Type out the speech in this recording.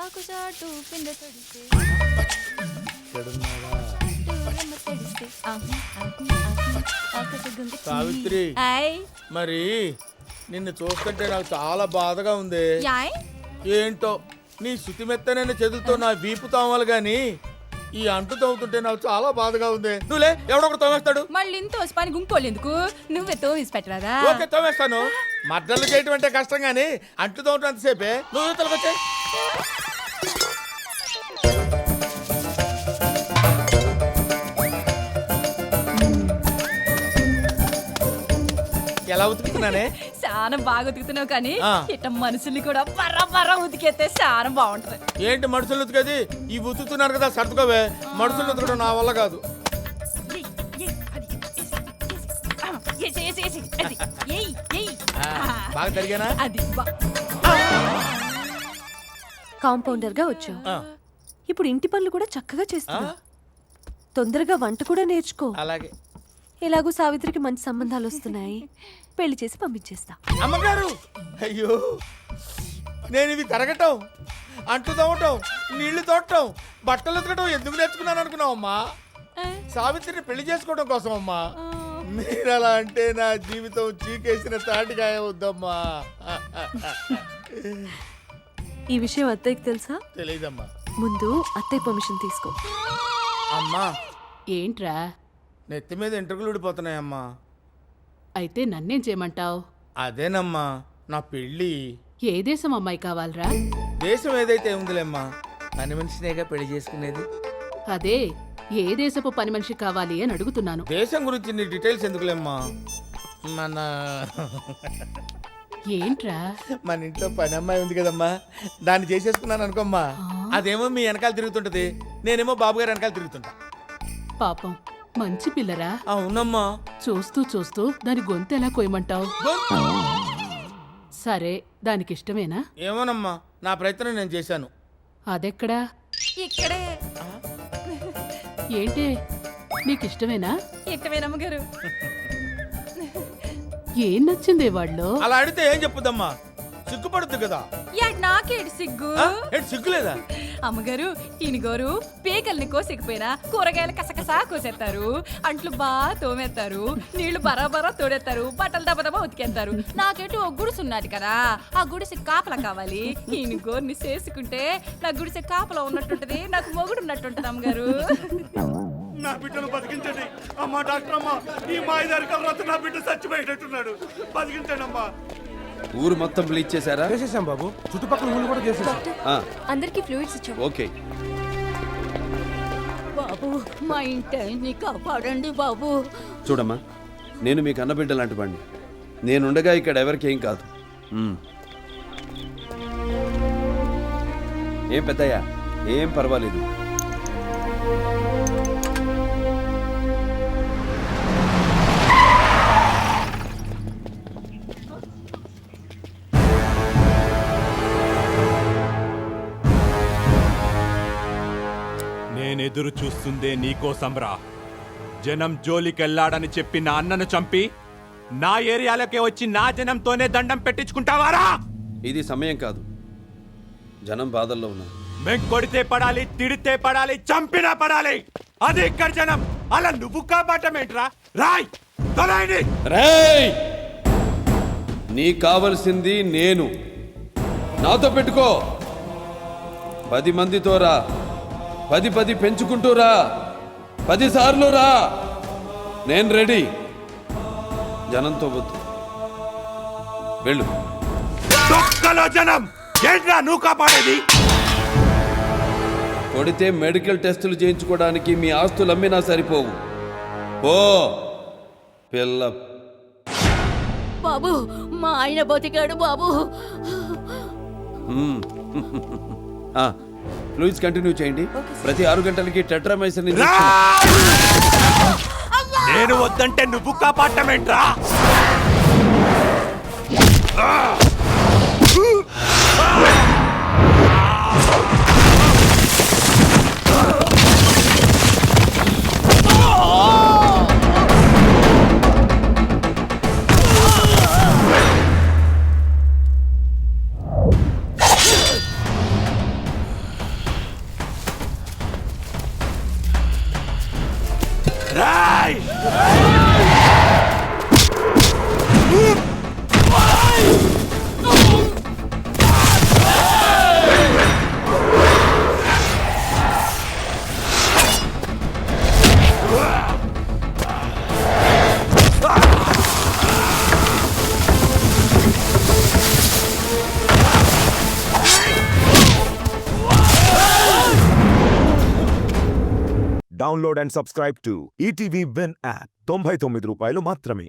ఆకుచాటు పిండ తడిస్తే సావిత్రి, మరి నిన్ను చూస్తుంటే నాకు చాలా బాధగా ఉంది. ఏంటో నీ శుతిమెత్తనైన చేతులతో నా వీపు తోమాలి గాని ఈ అంటు తవ్వుతుంటే నాకు చాలా బాధగా ఉంది. నువ్వులే, ఎవడొకడు తోమేస్తాడు. మళ్ళీ ఇంత పని గుంకోలు ఎందుకు? నువ్వే తోమేసి పెట్టరాదా? ఓకే, తోమేస్తాను. మద్దలు చేయటం అంటే కష్టం గాని అంటు తోమటం అంతసేపే. నువ్వు తలకొచ్చే. ఎలా ఉతుకుతున్నానే? చాలా బాగా ఉతుకుతున్నావు కానీ ఇట్ట మనుషుల్ని కూడా బర్ర ఉతికేస్తే చాలా బాగుంటది. ఏంటి మనుషులు ఉతికేది? ఈ ఉతుకుతున్నారు కదా, సర్దుకోవే. మనుషులు ఉతకడం నా వల్ల కాదు. బాగా జరిగానా? కాంపౌండర్ గా వచ్చావు, ఇప్పుడు ఇంటి పనులు కూడా చక్కగా చేస్తావు. తొందరగా వంట కూడా నేర్చుకో. అలాగే. ఎలాగూ సావిత్రికి మంచి సంబంధాలు వస్తున్నాయి, పెళ్లి చేసి పంపించేస్తా. అమ్మగారు, అయ్యో, నేను ఇవి తరగటం, అంటు తవ్వటం, నీళ్లు తోడటం, బట్టలు ఉతకటం ఎందుకు నేర్చుకున్నాను అనుకున్నావు అమ్మా? సావిత్రిని పెళ్లి చేసుకోవడం కోసం అమ్మా. మీరు అలా అంటే నా జీవితం చీకేసిన తాటికాయ వద్దమ్మా. ఈ విషయం అత్తయ్యకి తెలుసా? తెలీదమ్మా. ముందు అత్తయ్య పర్మిషన్ తీసుకో. అమ్మా, ఏంట్రా? నెత్తి మీద ఎంట్రుకలు ఊడిపోతున్నాయమ్మా. అయితే నన్నేం చేయమంటావు? అదేనమ్మా, నా పెళ్ళి. ఏ దేశం అమ్మాయి కావాలరా? దేశం ఏదైతే ఉందిలేమ్మా, పని మనిషినేగా పెళ్లి చేసుకునేది. అదే, ఏ దేశపు పని మనిషి కావాలి అని అడుగుతున్నాను. దేశం గురించి నీ డీటెయిల్స్ ఎందుకులేమ్మా? మన ఏంట్రా? మన ఇంట్లో పని అమ్మాయి ఉంది కదమ్మా, దాన్ని చేసేసుకున్నాను అనుకోమ్మా. అదేమో మీ వెనకాల తిరుగుతుంటది, నేనేమో బాబు గారి వెనకాల తిరుగుతుంటా. పాపం, మంచి పిల్లరా. అవునమ్మా. చూస్తూ చూస్తూ దాని గొంతు ఎలా కొయ్యమంటావు? సరే, దానికి ఇష్టమేనా? ఏమోనమ్మా, నా ప్రయత్నం నేను చేశాను. అదెక్కడా? ఇక్కడే. ఏంటే, నీకిష్టమేనా? ఇష్టమేనమ్మగారు. ఏం నచ్చిందే వాళ్ళు? అలా అడిగితే ఏం చెప్పుద్దమ్మా, సిగ్గుపడుద్ది కదా. నాకేడు సిగ్గు. సిగ్గులేదా? అమ్మగారు, ఈయనగారు పీకల్ని కోసేకపోయినా కూరగాయలు కసకసా కోసేస్తారు, అంట్లు బాగా తోమేస్తారు, నీళ్లు బరాబరా తోడేస్తారు, బట్టలు దబదబా ఉతికేస్తారు. నాకేంటి ఒక గుడిసె ఉన్నది కదా, ఆ గుడిసె కాపలా కావాలి. ఈయన గోర్ని చేసుకుంటే నా గుడిసె కాపలా ఉన్నట్టుంటది, నాకు మొగుడు ఉన్నట్టుంటది. అమ్మగారు, నా బిడ్డను బతికించండి అమ్మా. డాక్టర్ అమ్మా, ఈ మాయదారి కలరాత్రి నా బిడ్డ చచ్చిపోయేటట్టున్నాడు, బతికించండి అమ్మా. ఊరు మొత్తం బ్లీచ్ చేశారా? చేసేసాం బాబు, చుట్టుపక్కల ఊళ్ళు కూడా చేసేసాం. అందరికి ఫ్లూయిడ్స్ ఇచ్చాం. ఓకే బాబు, మా ఇంటిని కాపాడండి బాబు. చూడమ్మా, నేను మీకు అన్నబిడ్డ లాంటి వాడిని. నేనుండగా ఇక్కడ ఎవరికి ఏం కాదు. ఏం పెద్దయ్యా, ఏం పర్వాలేదు. నేనెదురు చూస్తుందే నీకోసంరా. జనం జోలికెళ్ళాడని చెప్పి నా అన్నను చంపి నా ఏరియాలోకి వచ్చి నా జనంతోనే దండం పెట్టించుకుంటావారా? ఇది సమయం కాదు, జనం బాధల్లో ఉన్నారు. మేం కొడితే పడాలి, తిడితే పడాలి, చంపినా పడాలి, అది ఇక్కడ జనం. అలా నువ్వు కాపాడమేంట్రా? రాయ్ తొలైంది. రేయ్, నీ కావలసింది నేను. నాతో పెట్టుకో. 10 మందితో రా, 10 పెంచుకుంటూ రా, 10 సార్లు రా. నేను రెడీ. జనంతో వద్దు, వెళ్ళు. తొక్కలో జనం ఏంట్రా నువ్వు కాపాడేది? కొడితే మెడికల్ టెస్టులు చేయించుకోవడానికి మీ ఆస్తులు అమ్మినా సరిపోవు. ఓ పిల్ల. బాబు, మా ఆయన బతికాడు బాబు. ఫ్లూయిడ్స్ కంటిన్యూ చేయండి. ప్రతి 6 గంటలకి టెట్రామైసిన్. నేను వద్దంటే నువ్వు కాపాడమేంట్రా? Download and subscribe to ETV win app. 99 రూపాయలు మాత్రమే.